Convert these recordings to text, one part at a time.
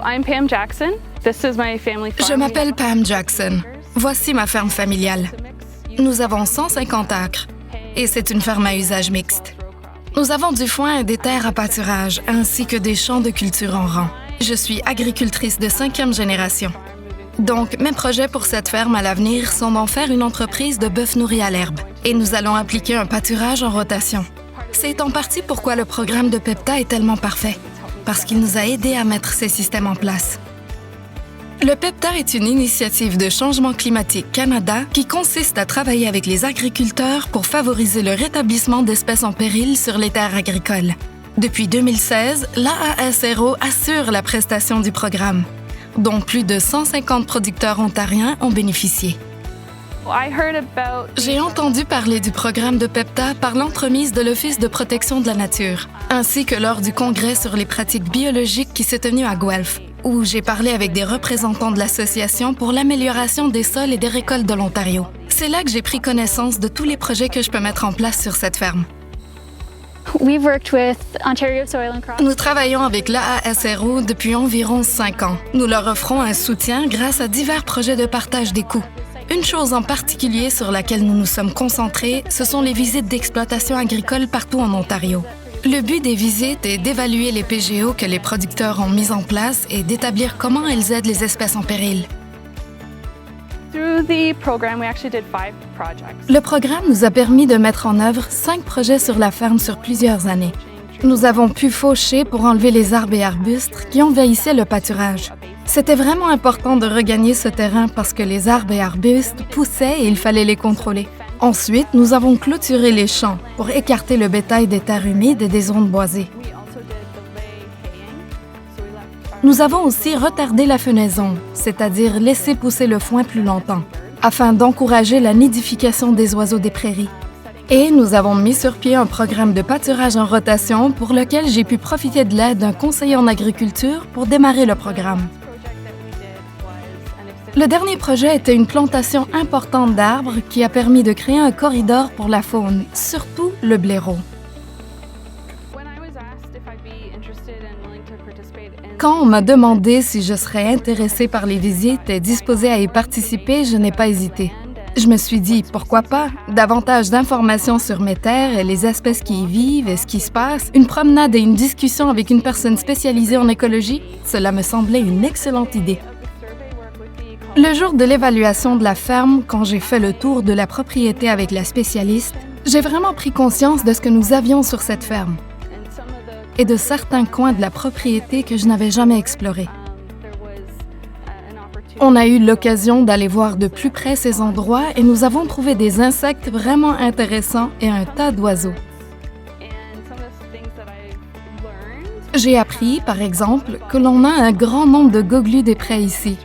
I'm Pam Jackson. This is my family farm. Je m'appelle Pam Jackson. Voici ma ferme familiale. Nous avons 150 acres et c'est une ferme à usage mixte. Nous avons du foin et des terres à pâturage ainsi que des champs de culture en rang. Je suis agricultrice de 5e génération. Donc, mes projets pour cette ferme à l'avenir sont d'en faire une entreprise de bœuf nourri à l'herbe. Et nous allons appliquer un pâturage en rotation. C'est en partie pourquoi le programme de PEPTA est tellement parfait, parce qu'il nous a aidés à mettre ces systèmes en place. Le PEPTA est une initiative de Changement climatique Canada qui consiste à travailler avec les agriculteurs pour favoriser le rétablissement d'espèces en péril sur les terres agricoles. Depuis 2016, l'AASRO assure la prestation du programme, dont plus de 150 producteurs ontariens ont bénéficié. J'ai entendu parler du programme de PEPTA par l'entremise de l'Office de protection de la nature, ainsi que lors du congrès sur les pratiques biologiques qui s'est tenu à Guelph, où j'ai parlé avec des représentants de l'Association pour l'amélioration des sols et des récoltes de l'Ontario. C'est là que j'ai pris connaissance de tous les projets que je peux mettre en place sur cette ferme. Nous travaillons avec l'AASRO depuis environ 5 ans. Nous leur offrons un soutien grâce à divers projets de partage des coûts. Une chose en particulier sur laquelle nous nous sommes concentrés, ce sont les visites d'exploitation agricole partout en Ontario. Le but des visites est d'évaluer les PGO que les producteurs ont mis en place et d'établir comment elles aident les espèces en péril. Le programme nous a permis de mettre en œuvre 5 projets sur la ferme sur plusieurs années. Nous avons pu faucher pour enlever les arbres et arbustes qui envahissaient le pâturage. C'était vraiment important de regagner ce terrain parce que les arbres et arbustes poussaient et il fallait les contrôler. Ensuite, nous avons clôturé les champs pour écarter le bétail des terres humides et des zones boisées. Nous avons aussi retardé la fenaison, c'est-à-dire laissé pousser le foin plus longtemps, afin d'encourager la nidification des oiseaux des prairies. Et nous avons mis sur pied un programme de pâturage en rotation pour lequel j'ai pu profiter de l'aide d'un conseiller en agriculture pour démarrer le programme. Le dernier projet était une plantation importante d'arbres qui a permis de créer un corridor pour la faune, surtout le blaireau. Quand on m'a demandé si je serais intéressée par les visites et disposée à y participer, je n'ai pas hésité. Je me suis dit, pourquoi pas? Davantage d'informations sur mes terres et les espèces qui y vivent et ce qui se passe, une promenade et une discussion avec une personne spécialisée en écologie, cela me semblait une excellente idée. Le jour de l'évaluation de la ferme, quand j'ai fait le tour de la propriété avec la spécialiste, j'ai vraiment pris conscience de ce que nous avions sur cette ferme et de certains coins de la propriété que je n'avais jamais explorés. On a eu l'occasion d'aller voir de plus près ces endroits et nous avons trouvé des insectes vraiment intéressants et un tas d'oiseaux. J'ai appris, par exemple, que l'on a un grand nombre de goglus des prés ici,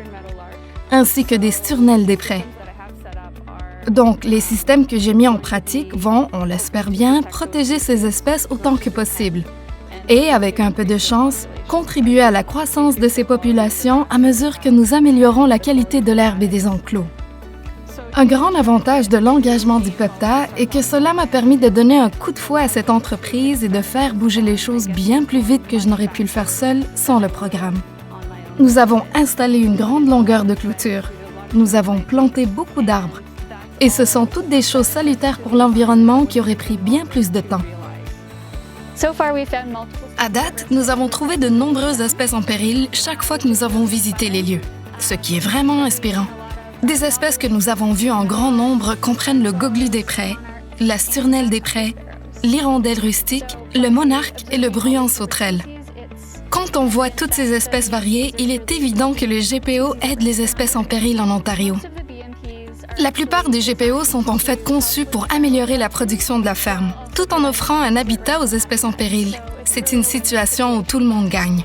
ainsi que des sturnelles des prés. Donc, les systèmes que j'ai mis en pratique vont, on l'espère bien, protéger ces espèces autant que possible. Et, avec un peu de chance, contribuer à la croissance de ces populations à mesure que nous améliorons la qualité de l'herbe et des enclos. Un grand avantage de l'engagement du PEPTA est que cela m'a permis de donner un coup de fouet à cette entreprise et de faire bouger les choses bien plus vite que je n'aurais pu le faire seule sans le programme. Nous avons installé une grande longueur de clôture. Nous avons planté beaucoup d'arbres. Et ce sont toutes des choses salutaires pour l'environnement qui auraient pris bien plus de temps. À date, nous avons trouvé de nombreuses espèces en péril chaque fois que nous avons visité les lieux, ce qui est vraiment inspirant. Des espèces que nous avons vues en grand nombre comprennent le goglu des prés, la sturnelle des prés, l'hirondelle rustique, le monarque et le bruyant sauterelle. Quand on voit toutes ces espèces variées, il est évident que le GPO aide les espèces en péril en Ontario. La plupart des GPO sont en fait conçus pour améliorer la production de la ferme, tout en offrant un habitat aux espèces en péril. C'est une situation où tout le monde gagne.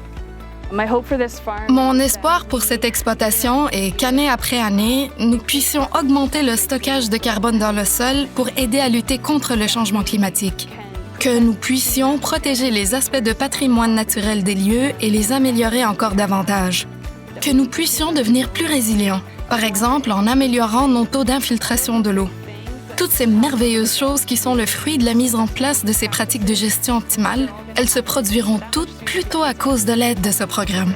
Mon espoir pour cette exploitation est qu'année après année, nous puissions augmenter le stockage de carbone dans le sol pour aider à lutter contre le changement climatique. Que nous puissions protéger les aspects de patrimoine naturel des lieux et les améliorer encore davantage. Que nous puissions devenir plus résilients, par exemple en améliorant nos taux d'infiltration de l'eau. Toutes ces merveilleuses choses qui sont le fruit de la mise en place de ces pratiques de gestion optimale, elles se produiront toutes plutôt à cause de l'aide de ce programme.